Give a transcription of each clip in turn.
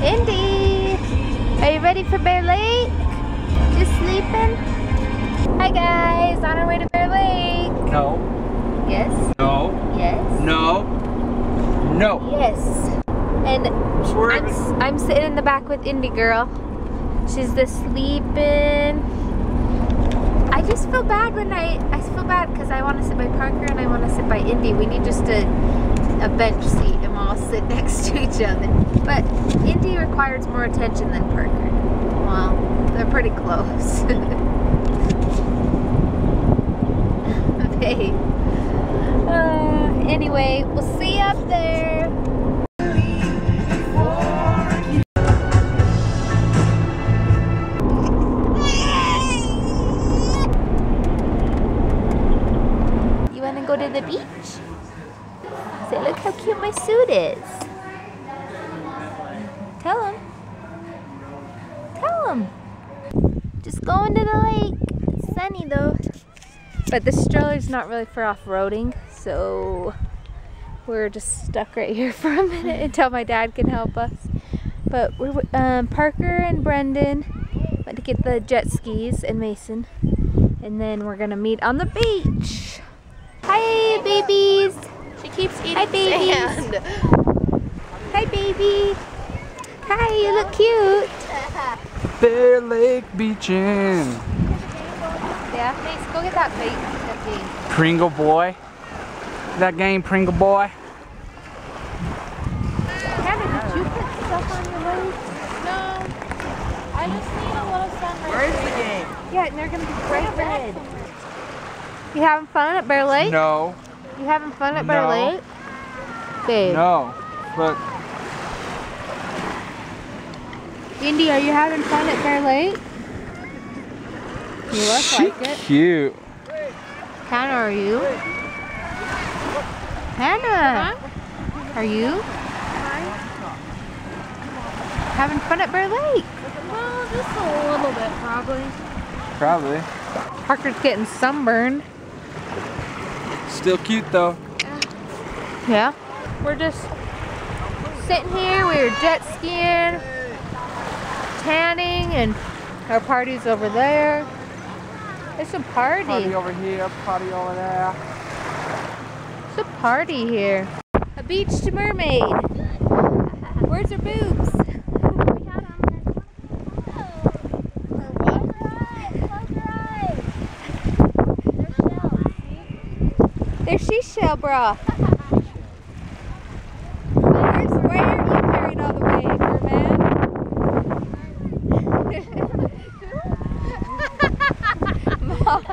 Indy, are you ready for Bear Lake? Just sleeping? Hi guys, on our way to Bear Lake. No. Yes. No. Yes. No. No. Yes. And I'm sitting in the back with Indy girl. She's just sleeping. I just feel bad I feel bad because I want to sit by Parker and I want to sit by Indy. We need just a bench seat and we'll all sit next to each other. But Indy requires more attention than Parker. Well, they're pretty close. Babe. Anyway, we'll see you up there. You want to go to the beach? Say, look how cute my suit is. Tell him. Tell him. Just going to the lake. It's sunny though. But the stroller's not really for off-roading, so we're just stuck right here for a minute until my dad can help us. But we're Parker and Brendan went to get the jet skis and Mason, and then we're gonna meet on the beach. Hi, babies. She keeps eating sand. Hi, baby. Hi, you look cute. Bear Lake beaching. Yeah, thanks. Go get that bait. That game. Pringle boy. That game, Pringle boy. Hannah, did you put stuff on your legs? No. I just need a little sunrise. Where's the game? Yeah, and they're gonna be bright red. You having fun at Bear Lake? No. You having fun at Bear Lake? Babe. No. But Indy, are you having fun at Bear Lake? You look like it. Cute. Hannah, are you? Hannah, are you? Having fun at Bear Lake? Well, just a little bit, probably. Probably. Parker's getting sunburned. Still cute though. Yeah. We're just sitting here. We were jet skiing, tanning, and our party's over there. It's a party. Party over here, party over there. It's a party here. A beach to mermaid. Where's her boobs? They're seashell bra. Why are you carried all the way, merman? Mom.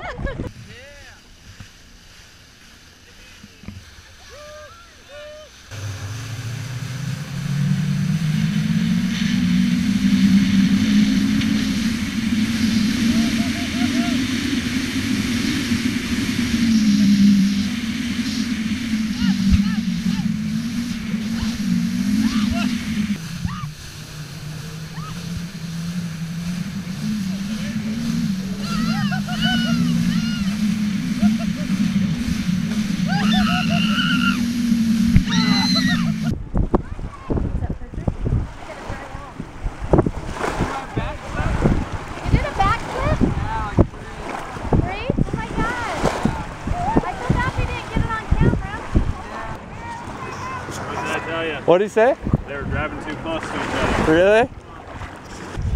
What did he say? They were driving too close to each other. Really?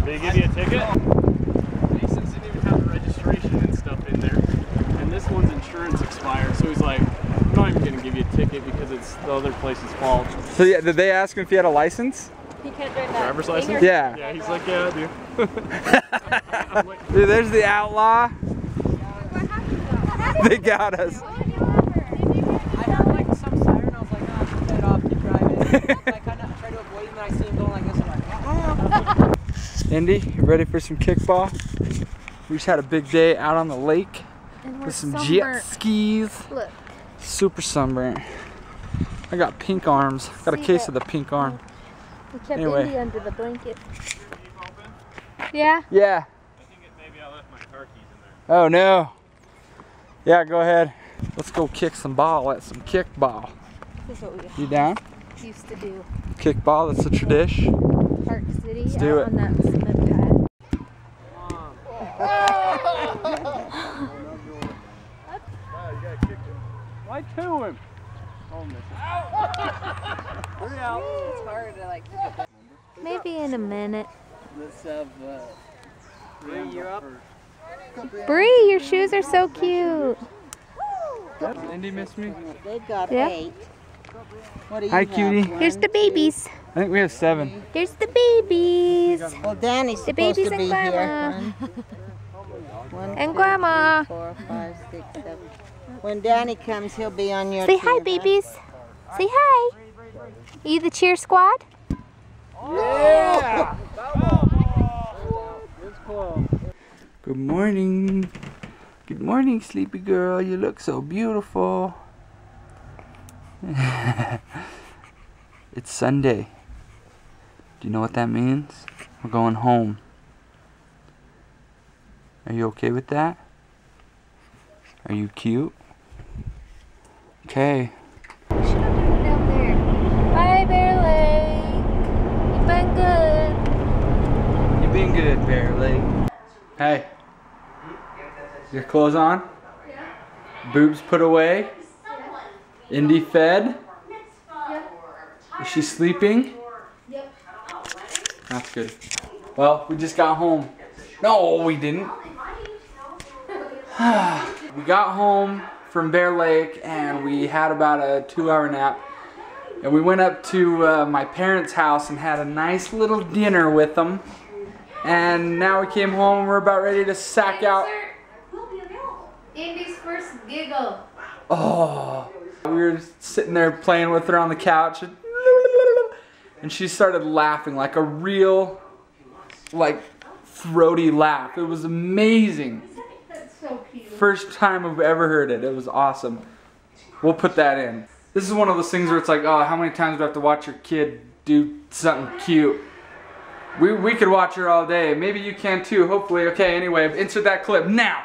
They give you a ticket? Mason's didn't even have the registration and stuff in there. And this one's insurance expired, so he's like, I'm not even going to give you a ticket because it's the other place's fault. So yeah, did they ask him if he had a license? He can't drive that. Driver's license? Yeah. Yeah, he's like, yeah, I do. Dude, there's the outlaw. They got us. I heard like some siren, I was like, oh, I should it off, keep driving. I kind of tried to avoid him, and I see him going like this, I'm like, oh. Indy, you ready for some kickball? We just had a big day out on the lake with some jet skis. Look. Super sunburnt. I got pink arms. Got a case of the pink arm. We kept Anyway. Indy under the blanket. Yeah? Yeah. I think maybe I left my car keys in there. Oh no. Yeah, go ahead. Let's go kick some ball at some kickball. This is what we You down? used to do. Kickball, that's a tradition. Park City Let's do out it. on that cement pad. Right to him. Oh, miss it. Hurry out. It's hard to like. Maybe in a minute. Let's have. You're up. Bree, your shoes are so cute. Does Indy miss me? They've got Yeah. 8. What do you Hi, have? cutie. Here's the babies. I think we have 7. Here's the babies. Well, Danny's The supposed babies to and be Grandma. here. One, And two, Grandma. 3, 4, 5, 6, 7. When Danny comes, he'll be on your Say hi, team. babies. Say hi. Are you the cheer squad? Yeah! It's close. Good morning. Good morning, sleepy girl. You look so beautiful. It's Sunday. Do you know what that means? We're going home. Are you okay with that? Are you cute? Okay. We should have done it down there. Bye, Bear Lake. You've been good. You've been good, Bear Lake. Hey. Your clothes on? Yeah. Boobs put away? Yeah. Indy fed? Yeah. Is she sleeping? Yep. That's good. Well, we just got home. No, we didn't. We got home from Bear Lake and we had about a 2-hour nap. And we went up to my parents' house and had a nice little dinner with them. And now we came home and we're about ready to sack out. Indy's first giggle. Oh, we were sitting there playing with her on the couch and she started laughing like a real, like, throaty laugh. It was amazing. That's so cute. First time I've ever heard it. It was awesome. We'll put that in. This is one of those things where it's like, oh, how many times do I have to watch your kid do something cute? We could watch her all day. Maybe you can too, hopefully. Okay, anyway, insert that clip now.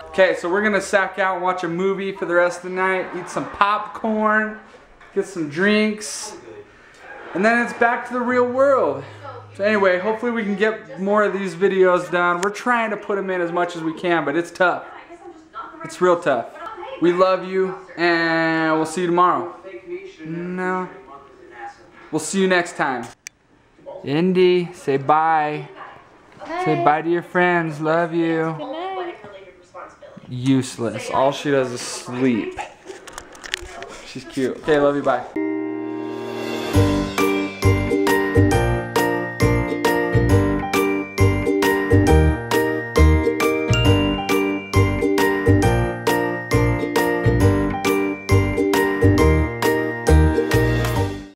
Okay, so we're gonna sack out and watch a movie for the rest of the night, eat some popcorn, get some drinks, and then it's back to the real world. So anyway, hopefully we can get more of these videos done. We're trying to put them in as much as we can, but it's tough. It's real tough. We love you, and we'll see you tomorrow. No. We'll see you next time. Indy, say bye. Say bye to your friends. Love you. Good night. Useless. All she does is sleep. She's cute. Okay, love you. Bye.